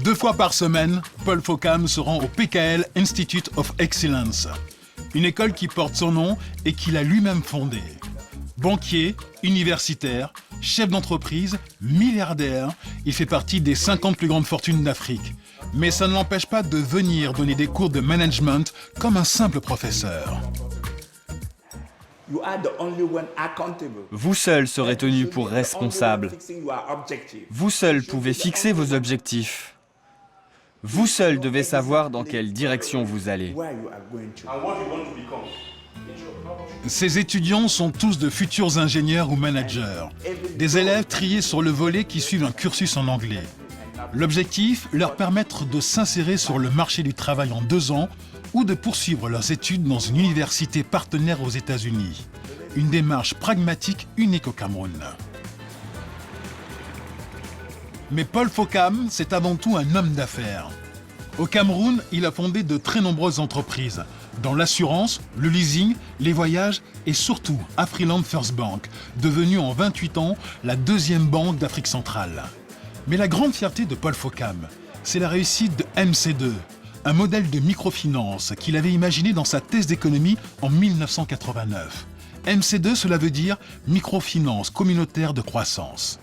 2 fois par semaine, Paul Focam se rend au PKL Institute of Excellence, une école qui porte son nom et qu'il a lui-même fondée. Banquier, universitaire, chef d'entreprise, milliardaire, il fait partie des 50 plus grandes fortunes d'Afrique. Mais ça ne l'empêche pas de venir donner des cours de management comme un simple professeur. Vous seul serez tenu pour responsable. Vous seul pouvez fixer vos objectifs. Vous seul devez savoir dans quelle direction vous allez. Ces étudiants sont tous de futurs ingénieurs ou managers, des élèves triés sur le volet qui suivent un cursus en anglais. L'objectif, leur permettre de s'insérer sur le marché du travail en 2 ans ou de poursuivre leurs études dans une université partenaire aux États-Unis. Une démarche pragmatique unique au Cameroun. Mais Paul Focam, c'est avant tout un homme d'affaires. Au Cameroun, il a fondé de très nombreuses entreprises, dans l'assurance, le leasing, les voyages et surtout Afriland First Bank, devenue en 28 ans la 2e banque d'Afrique centrale. Mais la grande fierté de Paul Focam, c'est la réussite de MC2, un modèle de microfinance qu'il avait imaginé dans sa thèse d'économie en 1989. MC2, cela veut dire microfinance communautaire de croissance.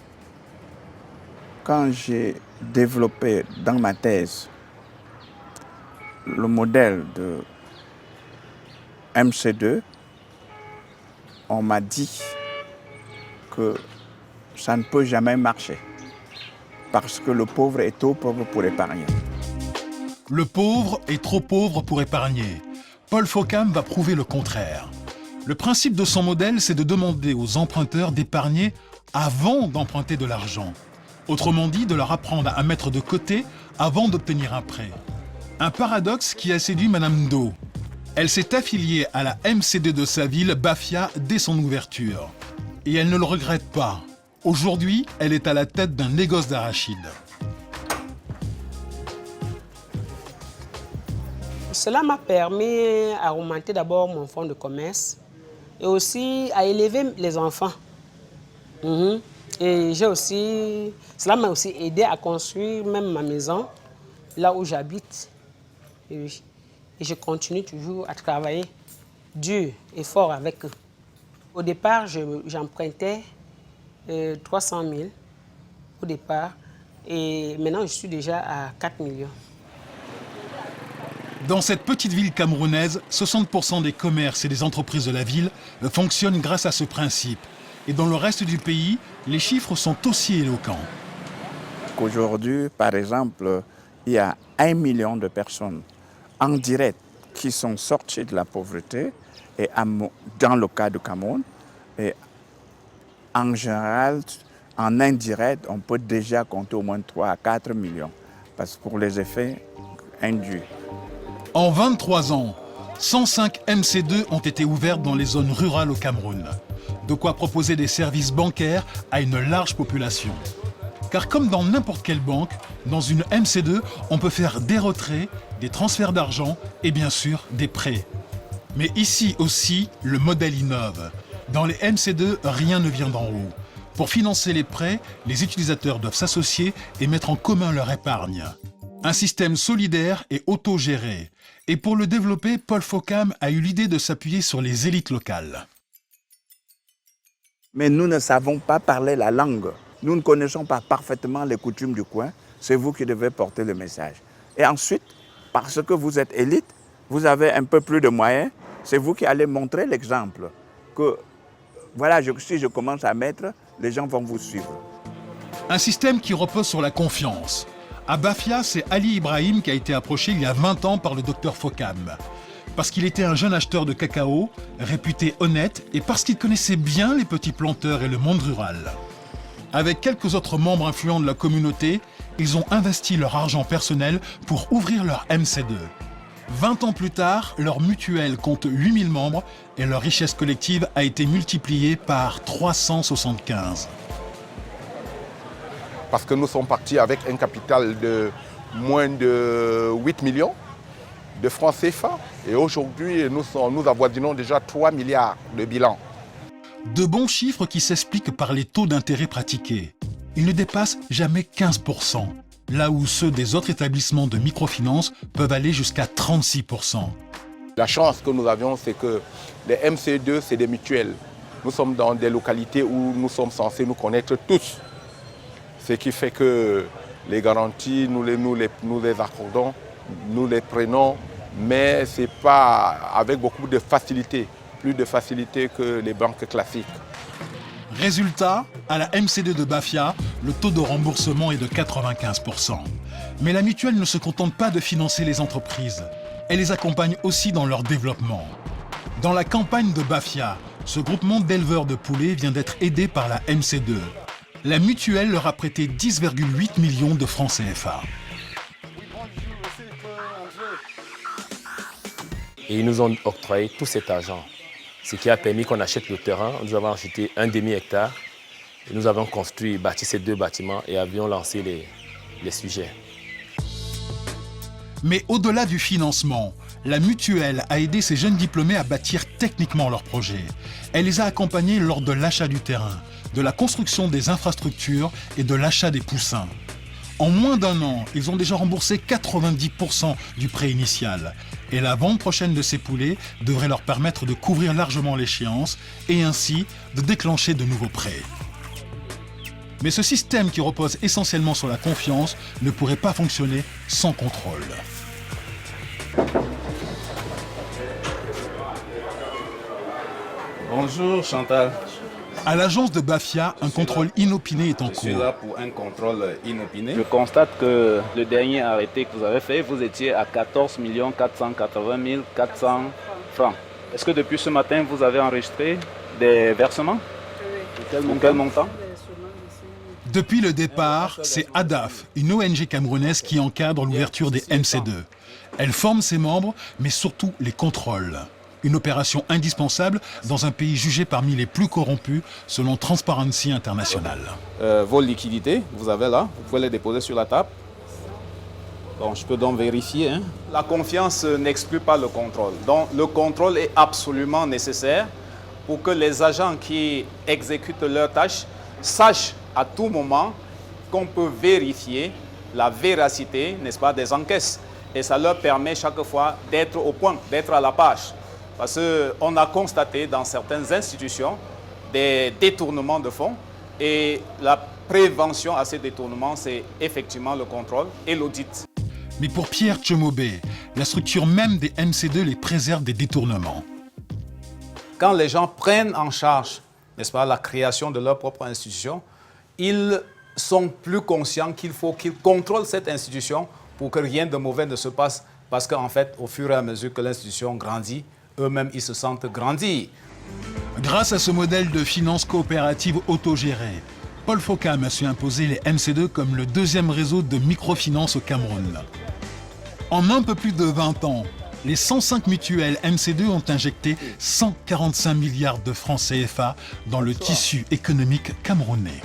Quand j'ai développé dans ma thèse le modèle de MC2, on m'a dit que ça ne peut jamais marcher parce que le pauvre est trop pauvre pour épargner. Le pauvre est trop pauvre pour épargner. Paul Focam va prouver le contraire. Le principe de son modèle, c'est de demander aux emprunteurs d'épargner avant d'emprunter de l'argent. Autrement dit, de leur apprendre à mettre de côté avant d'obtenir un prêt. Un paradoxe qui a séduit Madame Do. Elle s'est affiliée à la MC2 de sa ville, Bafia, dès son ouverture. Et elle ne le regrette pas. Aujourd'hui, elle est à la tête d'un négoce d'arachide. Cela m'a permis à augmenter d'abord mon fonds de commerce et aussi à élever les enfants. Et cela m'a aussi aidé à construire même ma maison, là où j'habite. Et je continue toujours à travailler dur et fort avec eux. Au départ, j'empruntais 300 000 au départ. Et maintenant, je suis déjà à 4 millions. Dans cette petite ville camerounaise, 60% des commerces et des entreprises de la ville fonctionnent grâce à ce principe. Et dans le reste du pays, les chiffres sont aussi éloquents. Aujourd'hui, par exemple, il y a 1 million de personnes en direct qui sont sorties de la pauvreté, et dans le cas du Cameroun. Et en général, en indirect, on peut déjà compter au moins 3 à 4 millions, parce que pour les effets induits. En 23 ans, 105 MC2 ont été ouvertes dans les zones rurales au Cameroun. De quoi proposer des services bancaires à une large population. Car comme dans n'importe quelle banque, dans une MC2, on peut faire des retraits, des transferts d'argent et bien sûr des prêts. Mais ici aussi, le modèle innove. Dans les MC2, rien ne vient d'en haut. Pour financer les prêts, les utilisateurs doivent s'associer et mettre en commun leur épargne. Un système solidaire et autogéré. Et pour le développer, Paul Focam a eu l'idée de s'appuyer sur les élites locales. Mais nous ne savons pas parler la langue. Nous ne connaissons pas parfaitement les coutumes du coin. C'est vous qui devez porter le message. Et ensuite, parce que vous êtes élite, vous avez un peu plus de moyens, c'est vous qui allez montrer l'exemple. Que voilà, si je commence à mettre, les gens vont vous suivre. Un système qui repose sur la confiance. À Bafia, c'est Ali Ibrahim qui a été approché il y a 20 ans par le docteur Focam. Parce qu'il était un jeune acheteur de cacao, réputé honnête, et parce qu'il connaissait bien les petits planteurs et le monde rural. Avec quelques autres membres influents de la communauté, ils ont investi leur argent personnel pour ouvrir leur MC2. 20 ans plus tard, leur mutuelle compte 8000 membres et leur richesse collective a été multipliée par 375. Parce que nous sommes partis avec un capital de moins de 8 millions de francs CFA. Et aujourd'hui, nous avoisinons déjà 3 milliards de bilan. De bons chiffres qui s'expliquent par les taux d'intérêt pratiqués. Ils ne dépassent jamais 15%. là où ceux des autres établissements de microfinance peuvent aller jusqu'à 36%. La chance que nous avions, c'est que les MC2, c'est des mutuelles. Nous sommes dans des localités où nous sommes censés nous connaître tous. Ce qui fait que les garanties, nous les accordons, nous les prenons, mais ce n'est pas avec beaucoup de facilité, plus de facilité que les banques classiques. Résultat, à la MC2 de Bafia, le taux de remboursement est de 95%. Mais la mutuelle ne se contente pas de financer les entreprises. Elle les accompagne aussi dans leur développement. Dans la campagne de Bafia, ce groupement d'éleveurs de poulets vient d'être aidé par la MC2. La mutuelle leur a prêté 10,8 millions de francs CFA. Et ils nous ont octroyé tout cet argent, ce qui a permis qu'on achète le terrain. Nous avons acheté un demi-hectare. Nous avons construit, bâti ces 2 bâtiments et avions lancé les sujets. Mais au-delà du financement, la mutuelle a aidé ces jeunes diplômés à bâtir techniquement leur projet. Elle les a accompagnés lors de l'achat du terrain, de la construction des infrastructures et de l'achat des poussins. En moins d'1 an, ils ont déjà remboursé 90% du prêt initial. Et la vente prochaine de ces poulets devrait leur permettre de couvrir largement l'échéance et ainsi de déclencher de nouveaux prêts. Mais ce système qui repose essentiellement sur la confiance ne pourrait pas fonctionner sans contrôle. Bonjour Chantal. À l'agence de Bafia, un contrôle inopiné est en Je suis cours. là pour un contrôle inopiné. Je constate que le dernier arrêté que vous avez fait, vous étiez à 14 480 400 francs. Est-ce que depuis ce matin, vous avez enregistré des versements? De quel montant? Depuis le départ, c'est ADAF, une ONG camerounaise qui encadre l'ouverture des MC2. Elle forme ses membres, mais surtout les contrôle. Une opération indispensable dans un pays jugé parmi les plus corrompus selon Transparency International. Vos liquidités, vous avez là, vous pouvez les déposer sur la table. Bon, je peux donc vérifier. La confiance n'exclut pas le contrôle. Donc le contrôle est absolument nécessaire pour que les agents qui exécutent leurs tâches sachent à tout moment qu'on peut vérifier la véracité, n'est-ce pas, des encaisses. Et ça leur permet chaque fois d'être au point, d'être à la page. Parce qu'on a constaté dans certaines institutions des détournements de fonds et la prévention à ces détournements, c'est effectivement le contrôle et l'audit. Mais pour Pierre Tchomobé, la structure même des MC2 les préserve des détournements. Quand les gens prennent en charge, n'est-ce pas, la création de leur propre institution, ils sont plus conscients qu'il faut qu'ils contrôlent cette institution pour que rien de mauvais ne se passe. Parce qu'en fait, au fur et à mesure que l'institution grandit, eux-mêmes, ils se sentent grandir. Grâce à ce modèle de finance coopérative autogérée, Paul Fokam a su imposer les MC2 comme le 2e réseau de microfinance au Cameroun. En un peu plus de 20 ans, les 105 mutuelles MC2 ont injecté 145 milliards de francs CFA dans le tissu économique camerounais.